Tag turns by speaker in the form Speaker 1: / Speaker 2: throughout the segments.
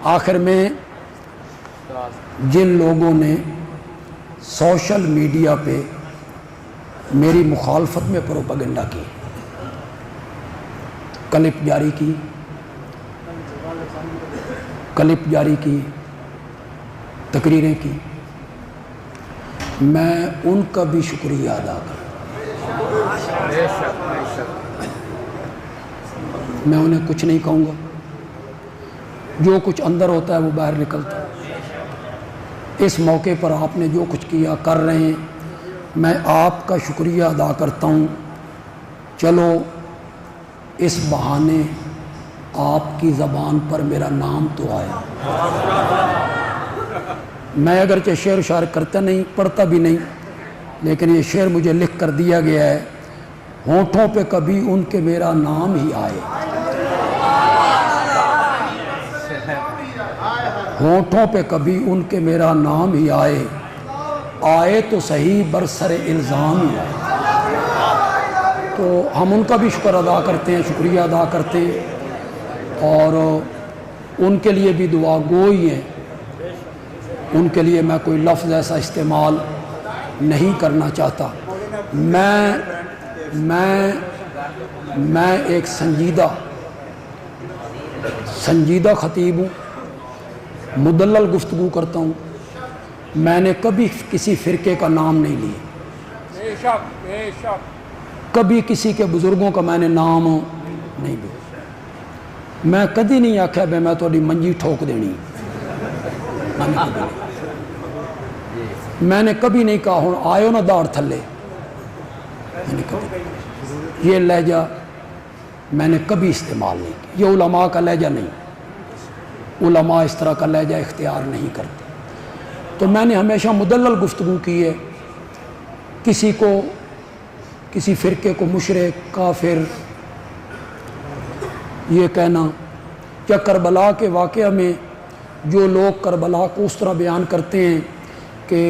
Speaker 1: آخر میں جن لوگوں نے سوشل میڈیا پہ میری مخالفت میں پروپیگنڈا کی، کلپ جاری کی، تقریریں کی، میں ان کا بھی شکریہ ادا کروں۔ میں انہیں کچھ نہیں کہوں گا، جو کچھ اندر ہوتا ہے وہ باہر نکلتا ہے۔ اس موقع پر آپ نے جو کچھ کیا کر رہے ہیں، میں آپ کا شکریہ ادا کرتا ہوں۔ چلو اس بہانے آپ کی زبان پر میرا نام تو آیا۔ میں اگرچہ شعر و شاعر کرتا نہیں، پڑھتا بھی نہیں، لیکن یہ شعر مجھے لکھ کر دیا گیا ہے، ہونٹوں پہ کبھی ان کے میرا نام ہی آئے، ہونٹوں پہ کبھی ان کے میرا نام ہی آئے، آئے تو صحیح برسر الزام ہی آئے۔ تو ہم ان کا بھی شکر ادا کرتے ہیں، شکریہ ادا کرتے ہیں، اور ان کے لیے بھی دعا گوئی ہیں۔ ان کے لیے میں کوئی لفظ ایسا استعمال نہیں کرنا چاہتا۔ میں ایک سنجیدہ خطیب ہوں، مدلل گفتگو کرتا ہوں۔ میں نے کبھی کسی فرقے کا نام نہیں لیا، کبھی کسی کے بزرگوں کا میں نے نام نہیں لیا۔ میں کدی نہیں آکھیا بے میں تھوڑی منجی ٹھوک دینی، میں نے کبھی نہیں کہا ہوں آئے نا داڑ تھلے، میں نے کبھی یہ لہجہ میں نے کبھی استعمال نہیں کیا۔ یہ علماء کا لہجہ نہیں، علماء اس طرح کا لہجہ اختیار نہیں کرتے۔ تو میں نے ہمیشہ مدلل گفتگو کی ہے۔ کسی فرقے کو مشرک، کافر یہ کہنا، یا کربلا کے واقعہ میں جو لوگ کربلا کو اس طرح بیان کرتے ہیں کہ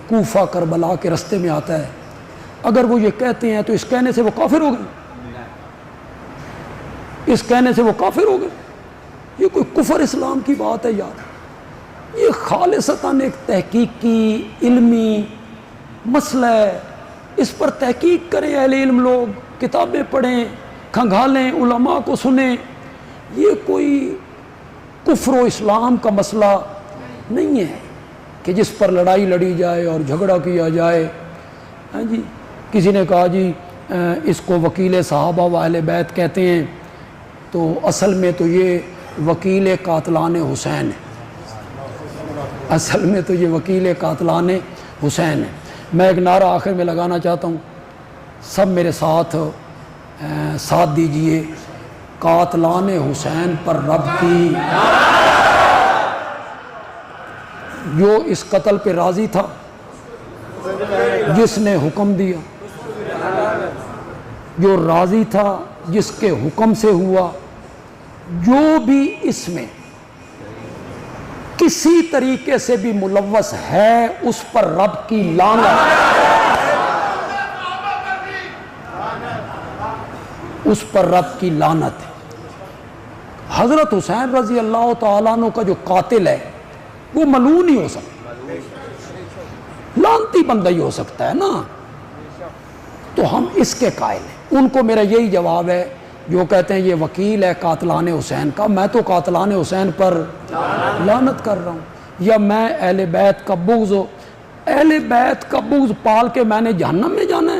Speaker 1: کوفہ کربلا کے رستے میں آتا ہے، اگر وہ یہ کہتے ہیں تو اس کہنے سے وہ کافر ہو گئے، اس کہنے سے وہ کافر ہو گئے۔ یہ کوئی کفر اسلام کی بات ہے یار، یہ خالصتاً ایک تحقیقی علمی مسئلہ ہے۔ اس پر تحقیق کریں اہل علم لوگ، کتابیں پڑھیں، کھنگالیں، علماء کو سنیں۔ یہ کوئی کفر و اسلام کا مسئلہ نہیں ہے کہ جس پر لڑائی لڑی جائے اور جھگڑا کیا جائے۔ ہاں جی، کسی نے کہا جی اس کو وکیل صحابہ و اہل بیت کہتے ہیں، تو اصل میں تو یہ وکیل قاتلان حسین ہے، اصل میں تو یہ وکیل قاتلان حسین ہے۔ میں ایک نعرہ آخر میں لگانا چاہتا ہوں، سب میرے ساتھ دیجئے۔ قاتلان حسین پر رب کی، جو اس قتل پہ راضی تھا، جس نے حکم دیا، جو راضی تھا، جس کے حکم سے ہوا، جو بھی اس میں کسی طریقے سے بھی ملوث ہے، اس پر رب کی لعنت، اس پر رب کی لعنت ہے۔ حضرت حسین رضی اللہ تعالیٰ عنہ کا جو قاتل ہے وہ ملعون ہی ہو سکتا ہے، لعنتی بندہ ہی ہو سکتا ہے نا۔ تو ہم اس کے قائل ہیں۔ ان کو میرا یہی جواب ہے جو کہتے ہیں یہ وکیل ہے قاتلان حسین کا، میں تو قاتلان حسین پر لعنت کر رہا ہوں۔ یا میں اہل بیت کا بغض اہل بیت کا بغض پال کے میں نے جہنم میں جانا ہے؟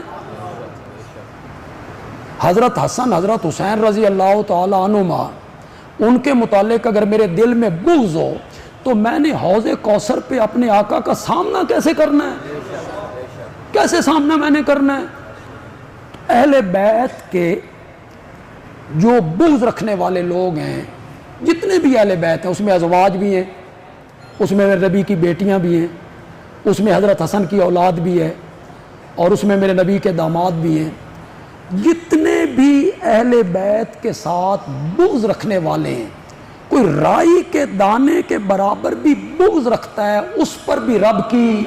Speaker 1: حضرت حسن، حضرت حسین رضی اللہ تعالیٰ عنہما، ان کے متعلق اگر میرے دل میں بغض ہو تو میں نے حوض کوثر پہ اپنے آقا کا سامنا کیسے کرنا ہے؟ کیسے سامنا میں نے کرنا ہے؟ اہل بیت کے جو بغض رکھنے والے لوگ ہیں، جتنے بھی اہل بیت ہیں، اس میں ازواج بھی ہیں، اس میں میرے نبی کی بیٹیاں بھی ہیں، اس میں حضرت حسن کی اولاد بھی ہے، اور اس میں میرے نبی کے داماد بھی ہیں۔ جتنے بھی اہل بیت کے ساتھ بغض رکھنے والے ہیں، کوئی رائی کے دانے کے برابر بھی بغض رکھتا ہے، اس پر بھی رب کی